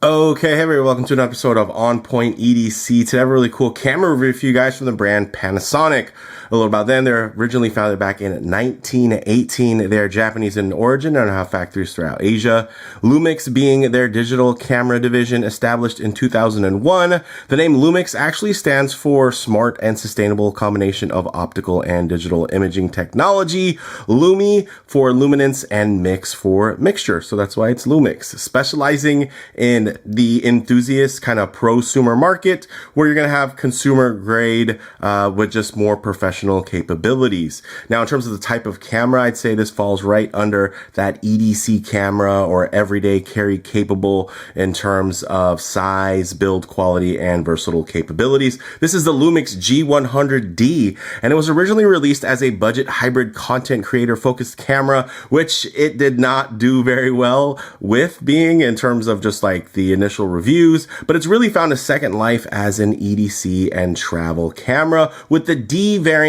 Okay, hey everybody, welcome to an episode of On Point EDC. Today I have a really cool camera review for you guys from the brand Panasonic. A little about them. They're originally founded back in 1918. They're Japanese in origin and have factories throughout Asia. Lumix being their digital camera division, established in 2001. The name Lumix actually stands for Smart and Sustainable Combination of Optical and Digital Imaging Technology. Lumi for luminance and mix for mixture. So that's why it's Lumix. Specializing in the enthusiast kind of prosumer market where you're going to have consumer grade with just more professional capabilities. Now, in terms of the type of camera, I'd say this falls right under that EDC camera or everyday carry capable in terms of size, build quality, and versatile capabilities. This is the Lumix G100D, and it was originally released as a budget hybrid content creator focused camera, which it did not do very well with being in terms of just like the initial reviews, but it's really found a second life as an EDC and travel camera, with the D variant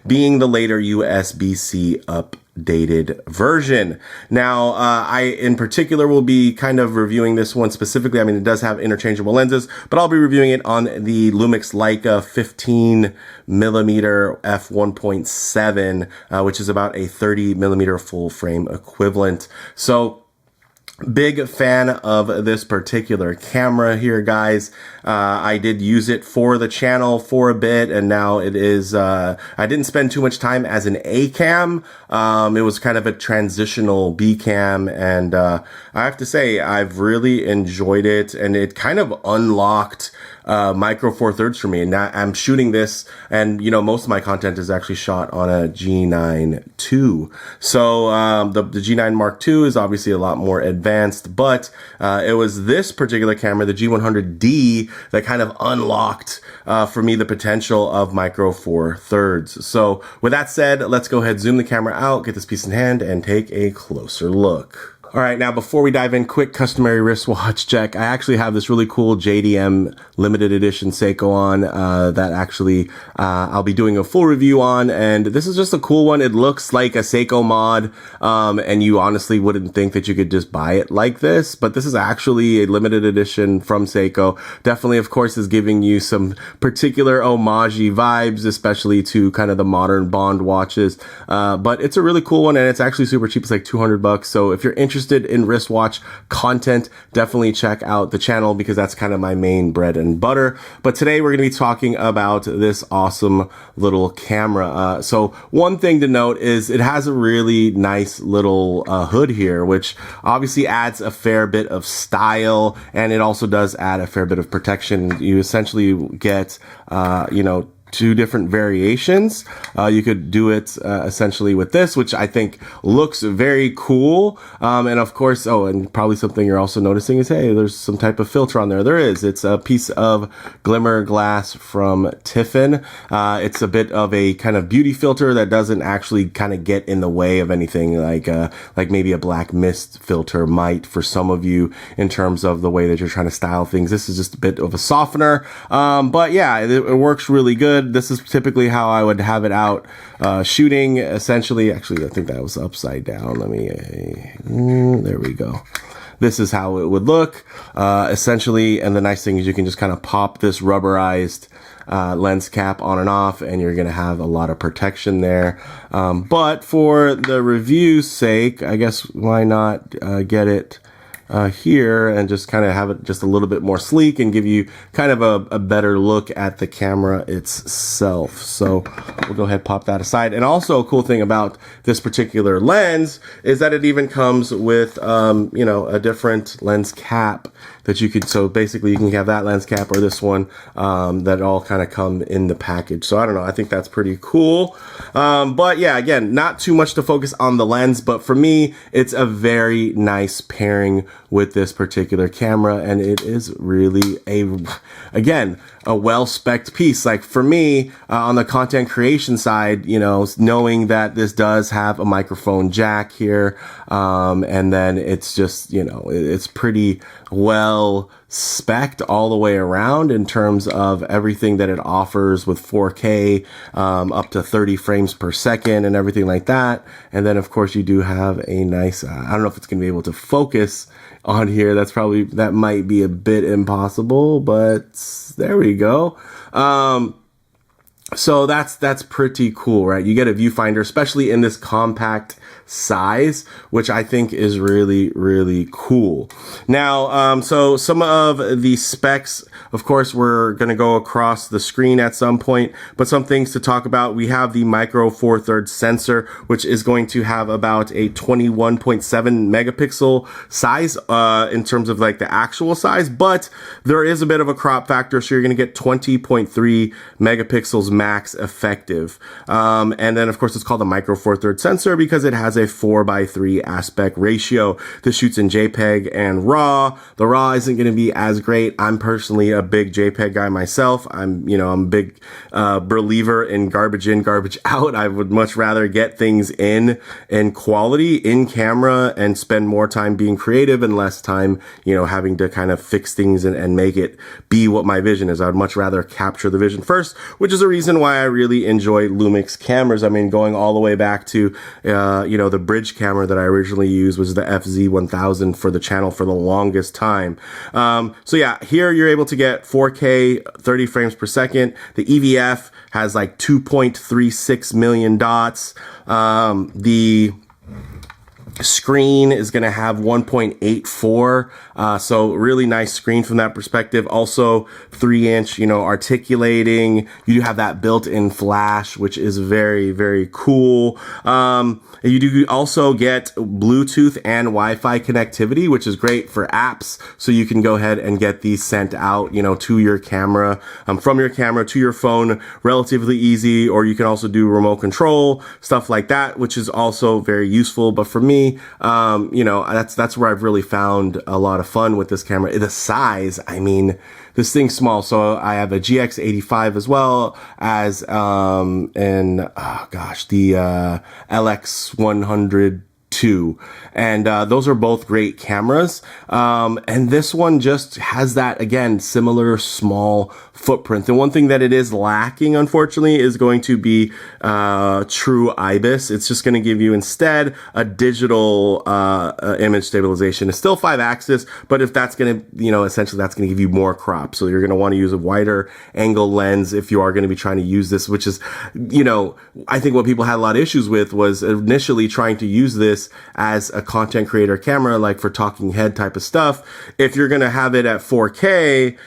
being the later USB-C updated version. Now, I in particular will be kind of reviewing this one specifically. I mean, it does have interchangeable lenses, but I'll be reviewing it on the Lumix Leica 15mm f1.7, which is about a 30mm full frame equivalent. So, big fan of this particular camera here, guys. I did use it for the channel for a bit, and now it is, I didn't spend too much time as an A cam. It was kind of a transitional B cam, and I have to say, I've really enjoyed it, and it kind of unlocked micro four thirds for me. And now I'm shooting this, and you know, most of my content is actually shot on a G9 II. So the G9 Mark II is obviously a lot more advanced, but it was this particular camera, the G100D, that kind of unlocked for me the potential of micro four thirds. So with that said, let's go ahead, zoom the camera out, get this piece in hand, and take a closer look. All right, now before we dive in, quick customary wristwatch check. I actually have this really cool JDM limited edition Seiko on that actually I'll be doing a full review on, and this is just a cool one. It looks like a Seiko mod, and you honestly wouldn't think that you could just buy it like this, but this is actually a limited edition from Seiko. Definitely, of course, is giving you some particular homage-y vibes, especially to kind of the modern Bond watches, but it's a really cool one, and it's actually super cheap. It's like $200, so if you're interested in wristwatch content, definitely check out the channel because that's kind of my main bread and butter. But today we're going to be talking about this awesome little camera. So one thing to note is it has a really nice little hood here, which obviously adds a fair bit of style, and it also does add a fair bit of protection. You essentially get, you know, two different variations. You could do it essentially with this, which I think looks very cool. And of course, oh, and probably something you're also noticing is, hey, there's some type of filter on there. There is. It's a piece of glimmer glass from Tiffin. It's a bit of a kind of beauty filter that doesn't actually kind of get in the way of anything like maybe a black mist filter might for some of you in terms of the way that you're trying to style things. This is just a bit of a softener. But yeah, it works really good. This is typically how I would have it out shooting, essentially. Actually, I think that was upside down. Let me, there we go. This is how it would look, essentially. And the nice thing is you can just kind of pop this rubberized lens cap on and off, and you're going to have a lot of protection there. But for the review's sake, I guess why not get it here and just kind of have it just a little bit more sleek and give you kind of a better look at the camera itself. So we'll go ahead and pop that aside. And also a cool thing about this particular lens is that it even comes with, you know, a different lens cap that you could, so basically you can have that lens cap or this one, that all kind of come in the package. So I don't know, I think that's pretty cool. But yeah, again, not too much to focus on the lens, but for me, it's a very nice pairing with this particular camera, and it is really again, a well-spec'd piece. Like for me, on the content creation side, you know, knowing that this does have a microphone jack here, and then it's just, you know, it's pretty well well spec'd all the way around in terms of everything that it offers with 4K, up to 30 frames per second and everything like that. And then of course you do have a nice, I don't know if it's going to be able to focus on here. That might be a bit impossible, but there we go. So that's pretty cool, right? You get a viewfinder, especially in this compact size, which I think is really, really cool. Now, so some of the specs, of course, we're going to go across the screen at some point, but some things to talk about. We have the micro four thirds sensor, which is going to have about a 21.7 megapixel size, in terms of like the actual size, but there is a bit of a crop factor. So you're going to get 20.3 megapixels max effective. And then of course it's called a micro four thirds sensor because it has a 4:3 aspect ratio. This shoots in JPEG and RAW. The RAW isn't going to be as great. I'm personally a big JPEG guy myself. I'm a big believer in garbage in, garbage out. I would much rather get things in quality in camera and spend more time being creative and less time, having to kind of fix things and make it be what my vision is. I would much rather capture the vision first, which is a reason why I really enjoy Lumix cameras. I mean, going all the way back to, the bridge camera that I originally used was the FZ1000 for the channel for the longest time. So yeah, here you're able to get 4K, 30 frames per second. The EVF has like 2.36 million dots. The screen is going to have 1.84, so really nice screen from that perspective. Also 3-inch, articulating. You do have that built-in flash, which is very, very cool. You do also get Bluetooth and Wi-Fi connectivity, which is great for apps. So you can go ahead and get these sent out, to your camera, from your camera to your phone, relatively easy. Or you can also do remote control, stuff like that, which is also very useful. But for me, that's where I've really found a lot of fun with this camera. The size, I mean, this thing's small. So I have a GX85 as well as, the LX100 and those are both great cameras, and this one just has that, again, similar small footprint. The one thing that it is lacking, unfortunately, is going to be true IBIS. It's just going to give you instead a digital image stabilization. It's still 5-axis, but if that's going to, essentially that's going to give you more crop. So you're going to want to use a wider angle lens if you are going to be trying to use this, which is, I think what people had a lot of issues with was initially trying to use this as a content creator camera, like for talking head type of stuff. If you're going to have it at 4K,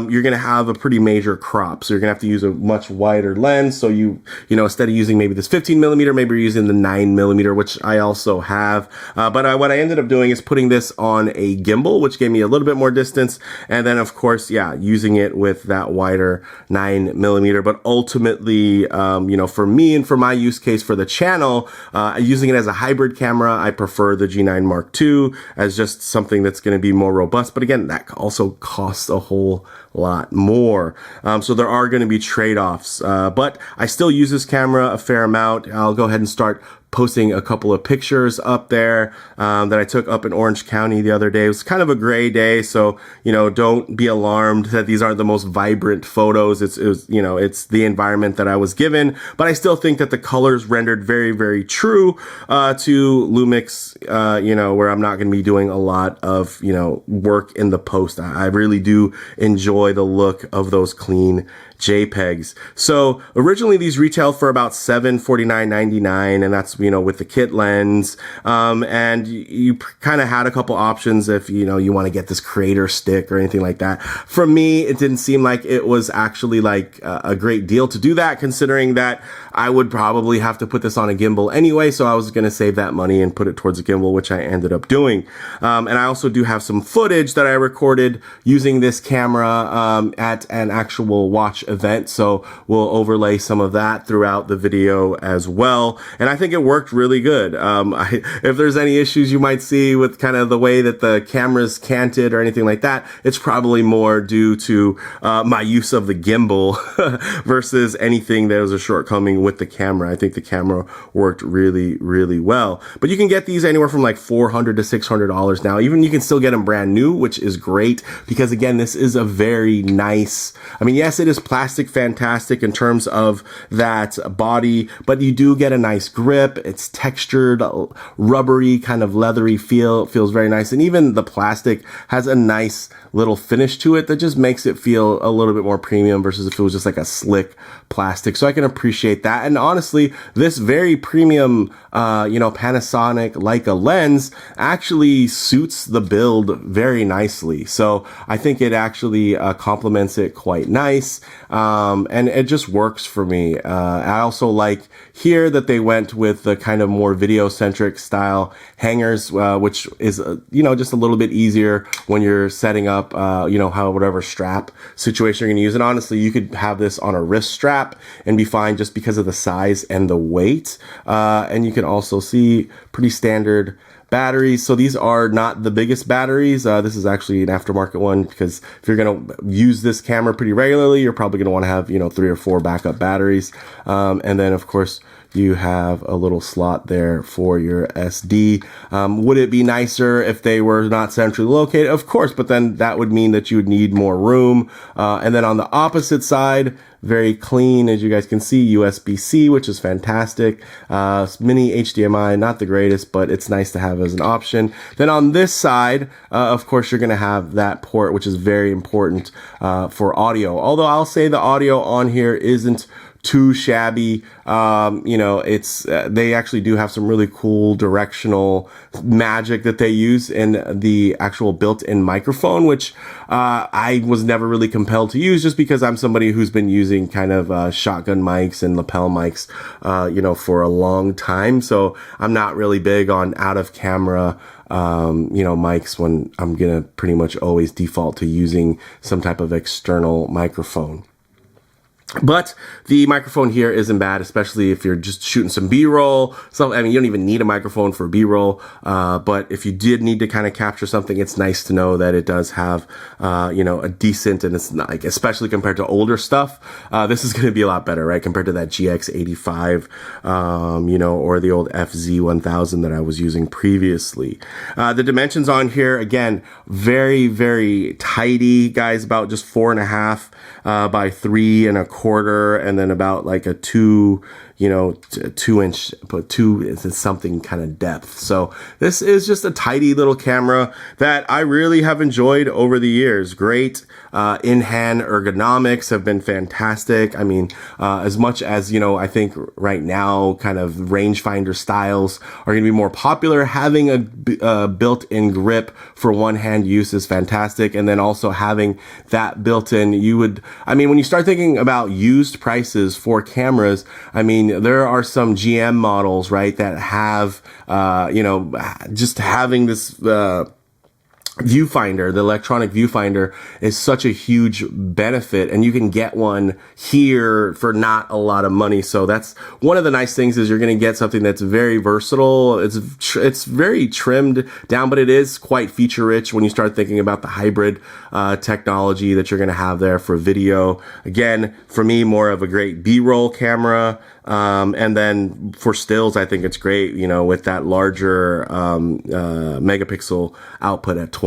you're going to have a pretty major crop. So you're going to have to use a much wider lens. So instead of using maybe this 15 millimeter, maybe you're using the 9 millimeter, which I also have. But what I ended up doing is putting this on a gimbal, which gave me a little bit more distance. And then of course, using it with that wider 9 millimeter. But ultimately, for me and for my use case for the channel, using it as a hybrid camera, I prefer the G9 Mark II as just something that's going to be more robust. But again, that also costs a whole lot more. So there are going to be trade-offs. But I still use this camera a fair amount. I'll go ahead and start posting a couple of pictures up there that I took up in Orange County the other day. It was kind of a gray day, so don't be alarmed that these aren't the most vibrant photos. It's the environment that I was given, but I still think that the colors rendered very, very true to Lumix. Where I'm not going to be doing a lot of work in the post. I really do enjoy the look of those clean JPEGs. So originally these retailed for about $749.99, and that's with the kit lens. And you kind of had a couple options if you want to get this creator stick or anything like that. For me, it didn't seem like it was actually like a great deal to do that, considering that I would probably have to put this on a gimbal anyway. So I was going to save that money and put it towards a gimbal, which I ended up doing. And I also do have some footage that I recorded using this camera at an actual watch event. So we'll overlay some of that throughout the video as well. And I think it worked really good. If there's any issues you might see with kind of the way that the camera's canted or anything like that, it's probably more due to my use of the gimbal versus anything that was a shortcoming with the camera. I think the camera worked really, really well. But you can get these anywhere from like $400 to $600 now. Even you can still get them brand new, which is great because again, this is a very nice, I mean, yes, it is plastic fantastic in terms of that body, but you do get a nice grip. It's textured, rubbery, kind of leathery feel. It feels very nice. And even the plastic has a nice little finish to it that just makes it feel a little bit more premium versus if it was just like a slick plastic. So I can appreciate that. And honestly, this very premium, Panasonic Leica lens actually suits the build very nicely. So I think it actually complements it quite nice. And it just works for me. I also like here that they went with the kind of more video centric style hangers, which is, just a little bit easier when you're setting up, whatever strap situation you're going to use. And honestly, you could have this on a wrist strap and be fine just because of the size and the weight. And you can also see pretty standard batteries. So these are not the biggest batteries. This is actually an aftermarket one because if you're going to use this camera pretty regularly, you're probably going to want to have, 3 or 4 backup batteries. And then of course, you have a little slot there for your SD. Would it be nicer if they were not centrally located? Of course, but then that would mean that you would need more room. And then on the opposite side, very clean, as you guys can see, USB-C, which is fantastic. Mini HDMI, not the greatest, but it's nice to have as an option. Then on this side, of course, you're going to have that port, which is very important for audio. Although I'll say the audio on here isn't too shabby. They actually do have some really cool directional magic that they use in the actual built-in microphone, which I was never really compelled to use just because I'm somebody who's been using kind of shotgun mics and lapel mics, for a long time. So I'm not really big on out of camera mics when I'm gonna pretty much always default to using some type of external microphone. But the microphone here isn't bad, especially if you're just shooting some B-roll. So, you don't even need a microphone for B-roll. But if you did need to kind of capture something, it's nice to know that it does have, a decent, and it's not like, especially compared to older stuff, this is going to be a lot better, right? Compared to that GX85, or the old FZ1000 that I was using previously. The dimensions on here, again, very, very tidy, guys, about just 4.5 by 3.25, and then about like a 2 inch, but 2 is something kind of depth. So this is just a tidy little camera that I really have enjoyed over the years. Great in-hand ergonomics have been fantastic. I mean, as much as, I think right now kind of rangefinder styles are going to be more popular, having a built-in grip for one-hand use is fantastic. And then also having that built-in, when you start thinking about used prices for cameras, there are some GM models, right, that have, just having this, viewfinder, the electronic viewfinder is such a huge benefit, and you can get one here for not a lot of money. So that's one of the nice things, is you're going to get something that's very versatile. It's very trimmed down, but it is quite feature rich when you start thinking about the hybrid technology that you're going to have there for video. Again, for me, more of a great B-roll camera. And then for stills, I think it's great, with that larger megapixel output at 20.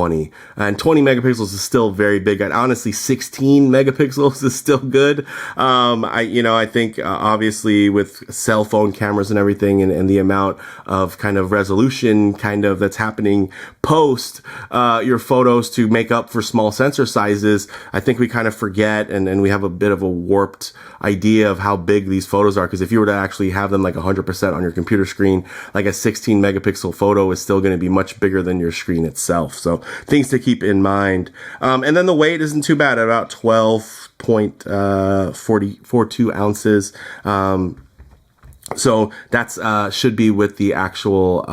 And 20 megapixels is still very big. And honestly, 16 megapixels is still good. I think obviously with cell phone cameras and everything, and the amount of kind of resolution that's happening post your photos to make up for small sensor sizes, I think we kind of forget, and we have a bit of a warped idea of how big these photos are. Because if you were to actually have them like 100% on your computer screen, like a 16 megapixel photo is still going to be much bigger than your screen itself. So things to keep in mind. And then the weight isn't too bad, at about 12.42 ounces. So that's should be with the actual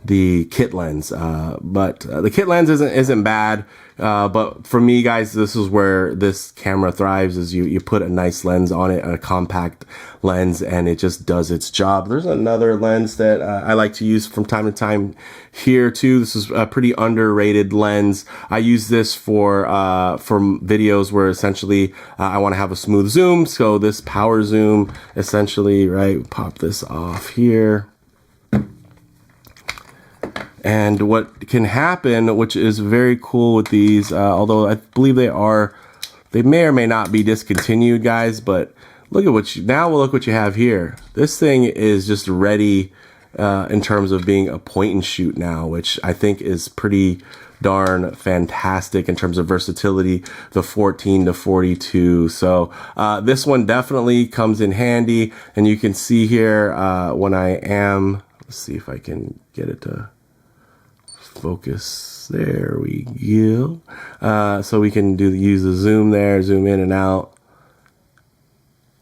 kit lens. But the kit lens isn't bad. But for me, guys, this is where this camera thrives, is you put a nice lens on it, a compact lens, and it just does its job. There's another lens that I like to use from time to time here too. This is a pretty underrated lens. I use this for videos where essentially I want to have a smooth zoom. So this power zoom, essentially, right? Pop this off here. And what can happen, which is very cool with these, although I believe they may or may not be discontinued, guys, but look at look what you have here. This thing is just ready in terms of being a point and shoot now, which I think is pretty darn fantastic in terms of versatility, the 14 to 42. So this one definitely comes in handy, and you can see here when let's see if I can get it to focus. There we go. So we can use the zoom there, zoom in and out,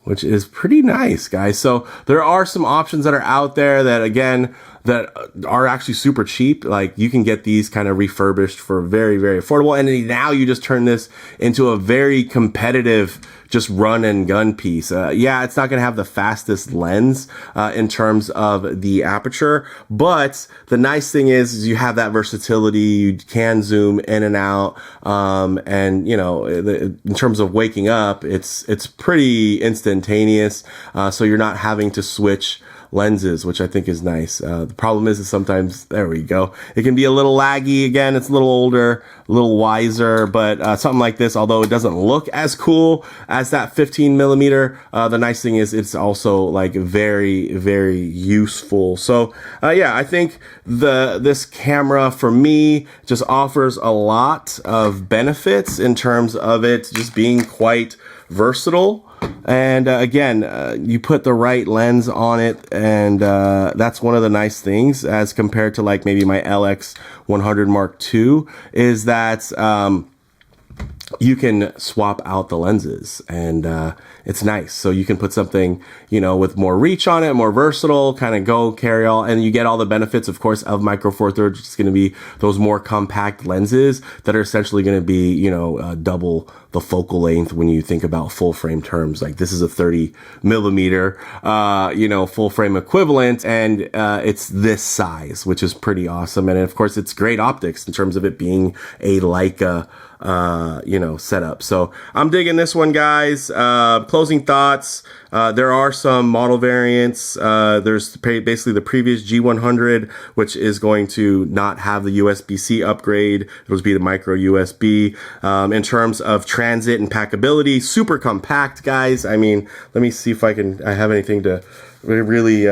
which is pretty nice, guys. So there are some options that are out there that, again, that are actually super cheap. Like, you can get these kind of refurbished for very, very affordable. And now you just turn this into a very competitive, just run and gun piece. Yeah, it's not going to have the fastest lens in terms of the aperture, but the nice thing is you have that versatility. You can zoom in and out, and you know, in terms of waking up, it's pretty instantaneous. So you're not having to switch lenses, which I think is nice. The problem is sometimes, there we go, it can be a little laggy. Again, it's a little older, a little wiser, but something like this, although it doesn't look as cool as that 15 millimeter, the nice thing is it's also like very, very useful. So yeah, I think this camera for me just offers a lot of benefits in terms of it just being quite versatile. And again, you put the right lens on it, and that's one of the nice things as compared to like maybe my LX100 Mark II, is that you can swap out the lenses, and it's nice. So you can put something, you know, with more reach on it, more versatile, kind of go carry all, and you get all the benefits, of course, of Micro Four Thirds. It's going to be those more compact lenses that are essentially going to be, you know, double the focal length when you think about full frame terms. Like, this is a 30 millimeter, you know, full frame equivalent, and it's this size, which is pretty awesome. And of course, it's great optics in terms of it being a Leica, you know, setup. So I'm digging this one, guys. Closing thoughts. There are some model variants. There's basically the previous G100, which is going to not have the USB-C upgrade. It'll be the micro USB. In terms of transit and packability, super compact, guys. I mean, let me see if I have anything to really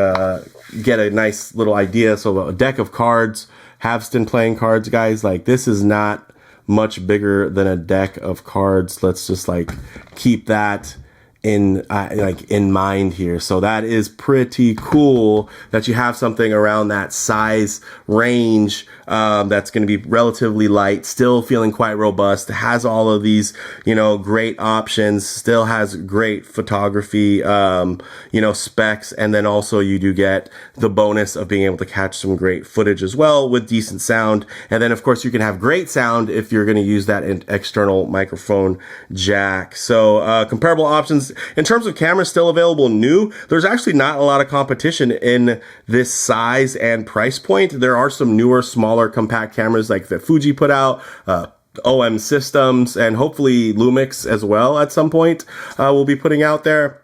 get a nice little idea. So a deck of cards, Havston playing cards, guys. Like, this is not much bigger than a deck of cards. Let's just like keep that in mind here. So that is pretty cool that you have something around that size range, that's going to be relatively light, still feeling quite robust, has all of these, you know, great options, still has great photography, you know, specs. And then also you do get the bonus of being able to catch some great footage as well with decent sound. And then of course you can have great sound if you're going to use that external microphone jack. So comparable options in terms of cameras still available new. There's actually not a lot of competition in this size and price point. There are some newer, smaller, compact cameras like that Fuji put out, OM Systems, and hopefully Lumix as well at some point will be putting out there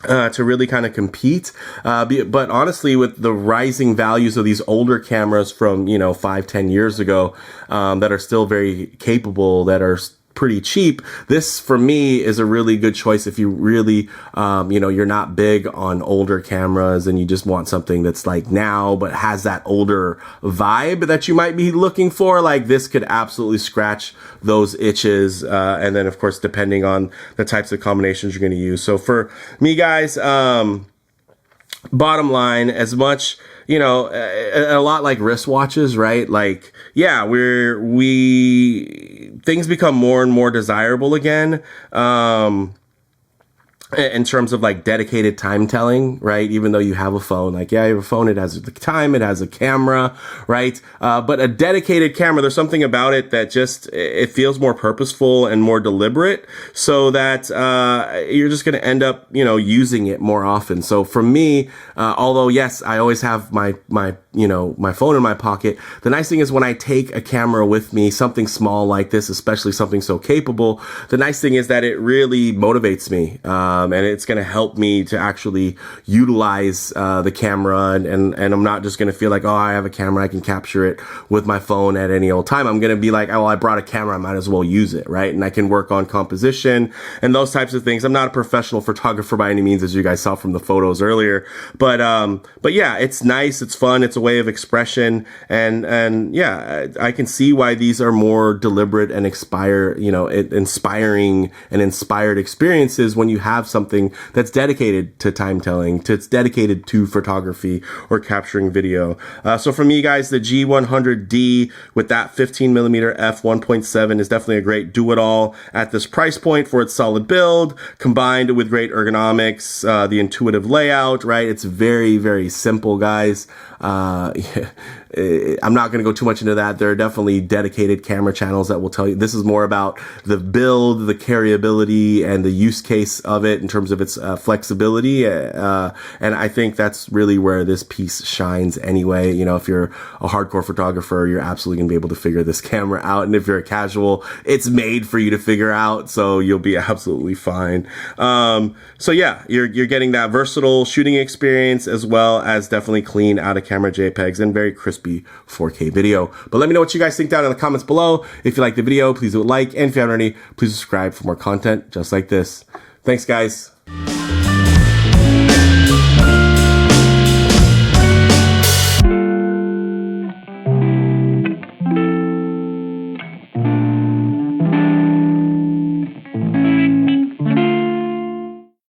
to really kind of compete. But honestly, with the rising values of these older cameras from, you know, 5-10 years ago, that are still very capable, that are pretty cheap, this for me is a really good choice if you really, you know, you're not big on older cameras and you just want something that's like now but has that older vibe that you might be looking for. Like, this could absolutely scratch those itches, and then of course depending on the types of combinations you're going to use. So for me, guys, bottom line, as much, you know, a lot like wristwatches, right? Like, yeah, things become more and more desirable again. in terms of like dedicated time telling, right? Even though you have a phone, like, yeah, you have a phone, it has the time, it has a camera, right? But a dedicated camera, there's something about it that just, it feels more purposeful and more deliberate, so that, you're just going to end up, you know, using it more often. So for me, although yes, I always have my phone in my pocket, the nice thing is when I take a camera with me, something small like this, especially something so capable, the nice thing is that it really motivates me. And it's going to help me to actually utilize the camera, and I'm not just going to feel like, oh, I have a camera, I can capture it with my phone at any old time. I'm going to be like, oh, I brought a camera, I might as well use it, right? And I can work on composition and those types of things. I'm not a professional photographer by any means, as you guys saw from the photos earlier, but yeah, it's nice, it's fun, it's a way of expression, and yeah, I can see why these are more deliberate and inspiring and inspired experiences when you have something that's dedicated to time telling, it's dedicated to photography or capturing video. So for me, guys, the G100D with that 15mm f1.7 is definitely a great do-it-all at this price point for its solid build, combined with great ergonomics, the intuitive layout, right? It's very, very simple, guys. I'm not going to go too much into that. There are definitely dedicated camera channels that will tell you. This is more about the build, the carryability, and the use case of it in terms of its flexibility. And I think that's really where this piece shines anyway. You know, if you're a hardcore photographer, you're absolutely going to be able to figure this camera out. And if you're a casual, it's made for you to figure out. So you'll be absolutely fine. So yeah, you're getting that versatile shooting experience, as well as definitely clean out of camera JPEGs and very crispy 4K video. But let me know what you guys think down in the comments below. If you like the video, please do a like, and if you haven't already, please subscribe for more content just like this. Thanks, guys.